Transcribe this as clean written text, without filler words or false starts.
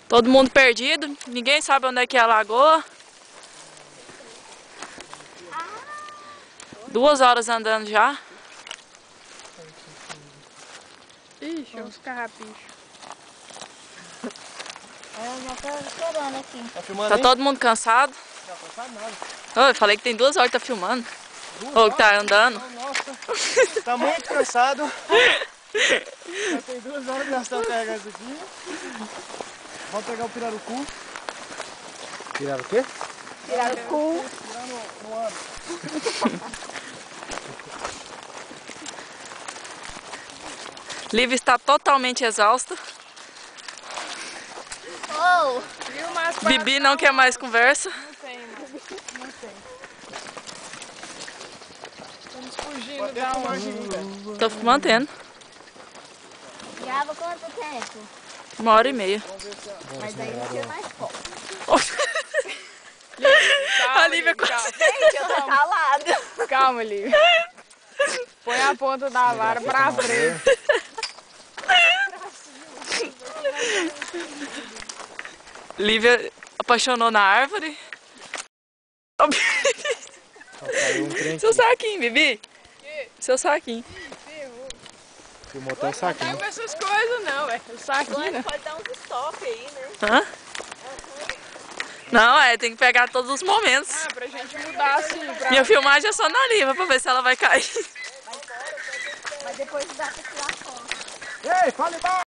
Todo mundo perdido, ninguém sabe onde é que é a lagoa. 2 horas andando já. Ixi, uns carrapichos. Eu já tô esperando aqui. Tá filmando Tá aí? todo mundo cansado. Não, cansado nada. Eu falei que tem 2 horas que tá filmando. 2 Ou que tá horas? andando. Nossa, tá muito cansado. Já tem 2 horas que nós estamos carregando isso aqui. Vamos pegar o pirarucu. Pirar o quê? Tirar o cu. Tirar no ano. Lívia está totalmente exausta. Oh! Viu, mas Bibi não quer mais conversa. Não tem, mais. Não tem. Estamos fugindo da onde? Tô mantendo. Grava quanto tempo? 1h30. Mas aí não tinha mais foto. Calma, A Lívia calma. Gente, eu tô calada. Calma, Lívia. Põe a ponta da vara pra frente. Lívia apaixonou na árvore. Seu saquinho, Bibi. Seu saquinho. Filmou até o saquinho. Não essas coisas não, é o saquinho, né? Pode dar uns stop aí, né? Hã? Não, tem que pegar todos os momentos. Ah, pra gente mudar assim, pra... E a filmagem é só na Lívia pra ver se ela vai cair. Mas depois dá pra tirar foto. Ei, fala embaixo!